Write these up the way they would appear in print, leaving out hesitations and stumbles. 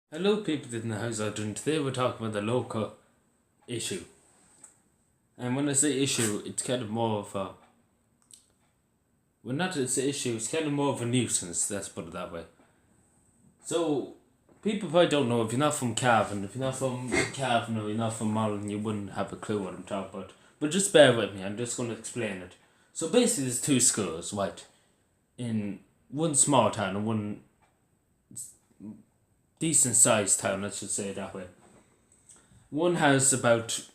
Hello, people in the house. Doing today. We're talking about the local issue, and when I say issue, it's kind of more of a well, not it's an issue. It's kind of more of a nuisance. Let's put it that way. So, people probably don't know if you're not from Cavan. If you're not from Cavan or you're not from Mullen, you wouldn't have a clue what I'm talking about. But just bear with me. I'm just going to explain it. So basically, there's two schools, right, in one small town and one decent sized town. I should say it that way. One has about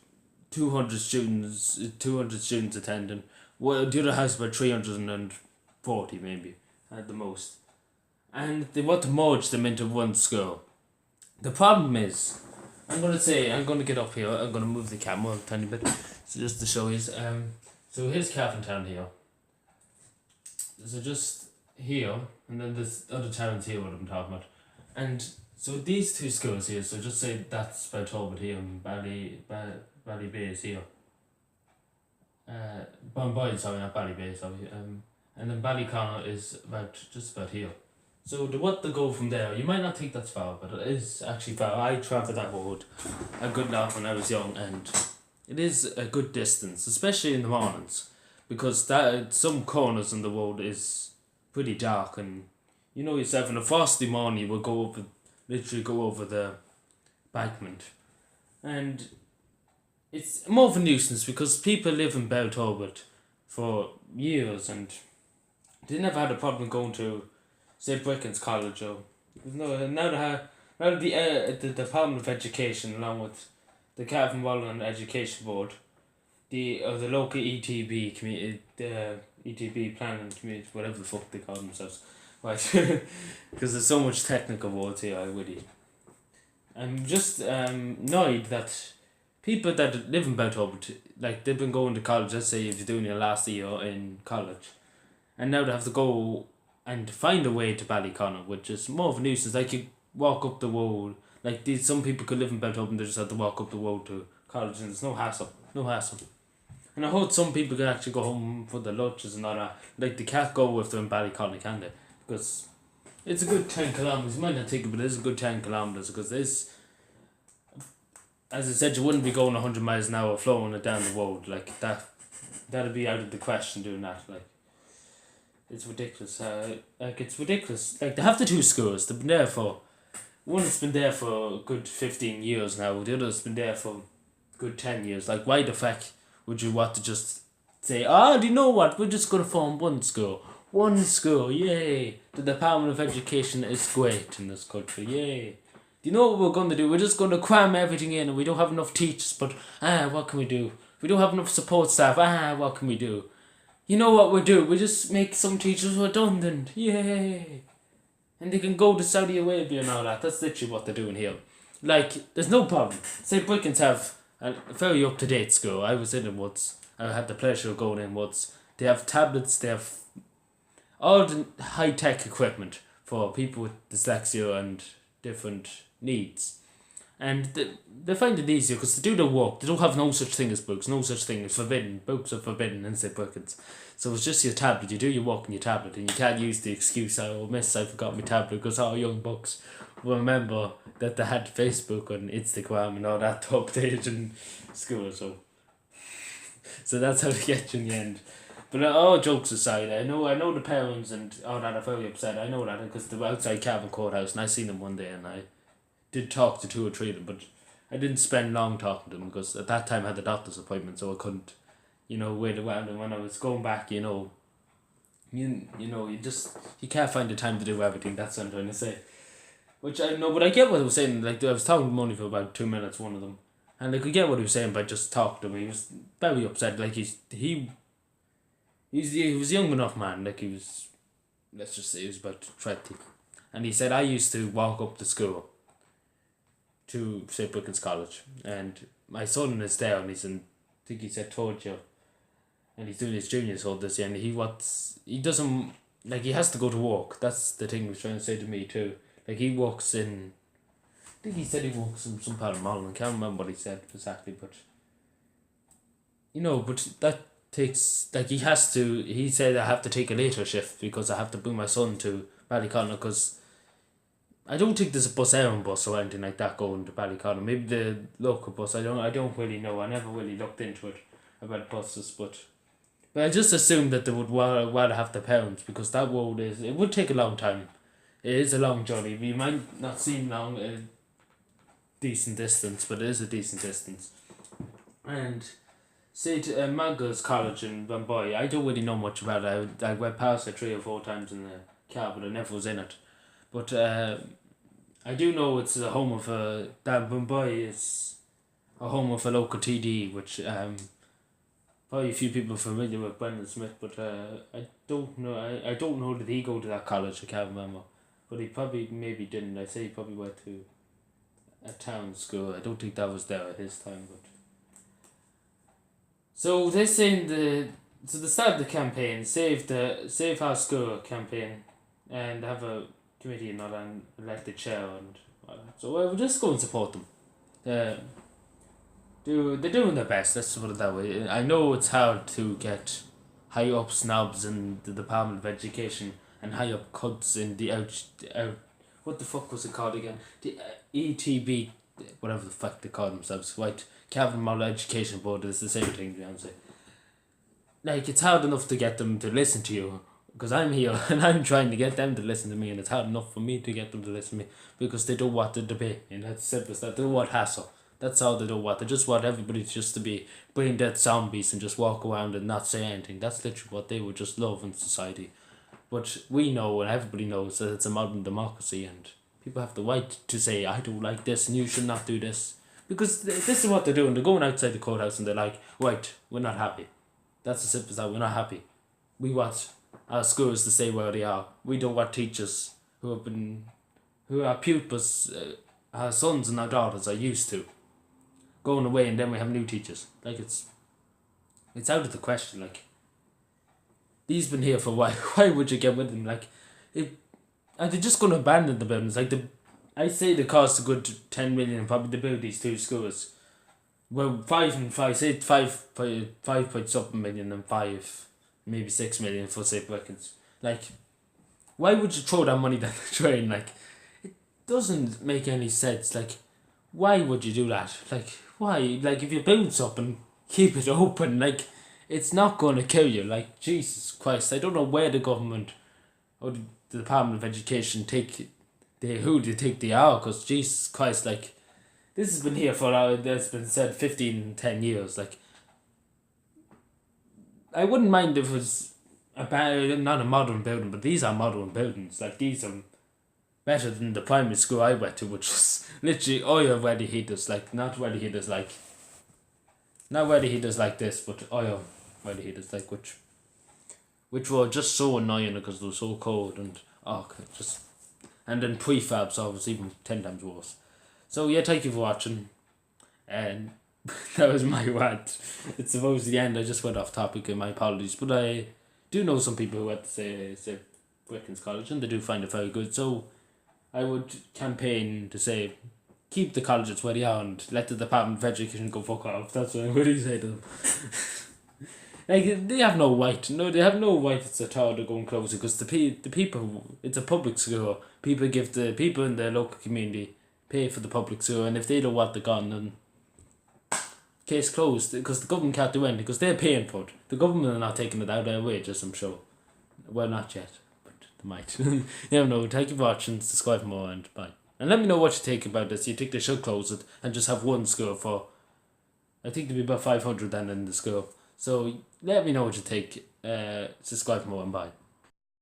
200 students attending. Well, the other has about 340 maybe at the most. And they want to merge them into one school. The problem is, I'm gonna get up here. I'm gonna move the camera a tiny bit, so just to show you. So here's Cavan Town here. So just here, and then this other towns here. What I'm talking about, and so these two schools here. So just say that's Baltobert here and Bally Bay is here. Bawnboy, sorry, not Bally Bay, sorry. And then Ballyconnor is just about here. So the go from there, you might not think that's far, but it is actually far. I travelled that road a good lot when I was young, and it is a good distance, especially in the mornings, because that some corners on the road is pretty dark, and you know yourself, in a frosty morning you will literally go over the embankment, and it's more of a nuisance because people live in Belturbet for years and they never had a problem going to St. Bricken's College or no now they have now the Department of Education along with the Cavan Wallen Education Board, the local ETB community, the ETB planning community, whatever the fuck they call themselves, right? Because there's so much technical words here. I'm just annoyed that people that live in Belturbet, like they've been going to college. Let's say if you're doing your last year in college, and now they have to go and find a way to Ballyconnor, which is more of a nuisance. Like you walk up the road, like some people could live in Belturbet and they just have to walk up the road to college, and there's no hassle. And I heard some people can actually go home for the lunches and all that. Like they can't go if they're in Ballyconnor, can they? Because it's a good 10 kilometres. You might not think it, but it is a good 10 kilometres because this, as I said, you wouldn't be going 100 miles an hour flowing it down the road like that. That'd be out of the question doing that. Like, it's ridiculous. It's ridiculous. Like, they have the two schools. They've been there for... One's been there for a good 15 years now. The other's been there for a good 10 years. Like, why the fuck would you want to just say, do you know what? We're just going to form one school. One school, yay. The Department of Education is great in this country, yay. Do you know what we're going to do? We're just going to cram everything in and we don't have enough teachers, but what can we do? We don't have enough support staff, what can we do? You know what we do? We just make some teachers redundant. Yay! And they can go to Saudi Arabia and all that. That's literally what they're doing here. Like, there's no problem. St. Brickens have a very up-to-date school. I was in it once. I had the pleasure of going in once. They have tablets. They have all the high-tech equipment for people with dyslexia and different needs. And they find it easier because they do their work. They don't have no such thing as books, no such thing as forbidden. Books are forbidden in St. Brickens. So it's just your tablet. You do your work on your tablet and you can't use the excuse, I forgot my tablet, because all young bucks will remember that they had Facebook and Instagram and all that to update in school. So that's how they get you in the end. But all jokes aside, I know the parents and all that are very upset. I know that because they were outside Cavan Courthouse and I seen them one day and I did talk to 2 or 3 of them, but I didn't spend long talking to them because at that time I had the doctor's appointment, so I couldn't, wait around. And when I was going back, you can't find the time to do everything. That's what I'm trying to say. Which I know, but I get what he was saying. Like, I was talking to Money for about 2 minutes, one of them, and I could get what he was saying by just talking to him. He was very upset. Like he was a young enough man. Like, he was, let's just say he was about 20, and he said, I used to walk up to school to St. Brickens College, and my son is there, and he's in, I think he said third year, and he's doing his juniors all this year, and he doesn't, like, he has to go to work. That's the thing he was trying to say to me too. Like, he works in, I think he said he works in some part of Malin. I can't remember what he said exactly, but but that takes, like, he said I have to take a later shift because I have to bring my son to Ballyconnor because I don't think there's a bus or anything like that going to Ballyconnor. Maybe the local bus. I don't really know. I never really looked into it about buses, but I just assumed that they would rather have the pounds because that road it would take a long time. It is a long journey. You might not seem long, a decent distance, but it is a decent distance. And say to Mango's College in Bawnboy, I don't really know much about it. I went past it 3 or 4 times in the car, but I never was in it. But I do know it's a home of that Bawnboy is a home of a local TD, which probably a few people are familiar with Brendan Smith, but I don't know. I don't know, did he go to that college? I can't remember, but he probably maybe didn't. I say he probably went to a town school. I don't think that was there at his time, but. So they're saying the start of the campaign, save our school campaign, and have a committee and all, and elect the chair, and so we'll just go and support them. They're doing their best. Let's put it that way. I know it's hard to get high up snobs in the Department of Education and high up cuts in the what the fuck was it called again? The ETB, whatever the fuck they call themselves, right? Cavan Model Education Board is the same thing, you know. Like, it's hard enough to get them to listen to you, because I'm here and I'm trying to get them to listen to me, and it's hard enough for me to get them to listen to me because they don't want the debate, and that's simple as that. They don't want hassle. That's all they don't want. They just want everybody just to be brain dead zombies and just walk around and not say anything. That's literally what they would just love in society. But we know, and everybody knows, that it's a modern democracy, and people have the right to say, I don't like this and you should not do this. Because this is what they're doing. They're going outside the courthouse and they're like, right, we're not happy. That's as simple as that. We're not happy. We want our schools to stay where they are. We don't want teachers who are pupils, our sons and our daughters are used to going away, and then we have new teachers. Like, it's out of the question. Like, these been here for a while. Why would you get rid of them? Like, are they just going to abandon the buildings? Like, I say the cost a good 10 million probably to build these 2 schools. Well, 5 and 5, say 5 point something million and 5, maybe 6 million for say reckons. Like, why would you throw that money down the drain? Like, it doesn't make any sense. Like, why would you do that? Like, why? Like, if you build something, keep it open. Like, it's not going to kill you. Like, Jesus Christ, I don't know where the government or the Department of Education who do you think they are? Because Jesus Christ, like, this has been here for, that's been said 10 years. Like, I wouldn't mind if it was not a modern building, but these are modern buildings. Like, these are better than the primary school I went to, which was literally oil ready heaters. Like, not ready heaters like this, but oil ready heaters, like, which were just so annoying because they were so cold and and then prefabs, so it was even 10 times worse. So yeah, thank you for watching, and that was my rant. It's supposed to the end. I just went off topic, and my apologies, but I do know some people who went to say Wickens College, and they do find it very good. So I would campaign to say, keep the colleges where they are and let the Department of Education go fuck off. That's what I would say to them. Like, they have no right. No, they have no right at all to go and close it, because the people, it's a public school. People give the people in the local community pay for the public school, and if they don't want it gone, then case closed, because the government can't do anything, because they're paying for it. The government are not taking it out of their wages, I'm sure. Well, not yet, but they might. You never know. Thank you for watching. Subscribe for more, and bye. And let me know what you think about this. You think they should close it and just have one school for, I think there'll be about 500 then in the school. So let me know what you think. Subscribe for more, and bye.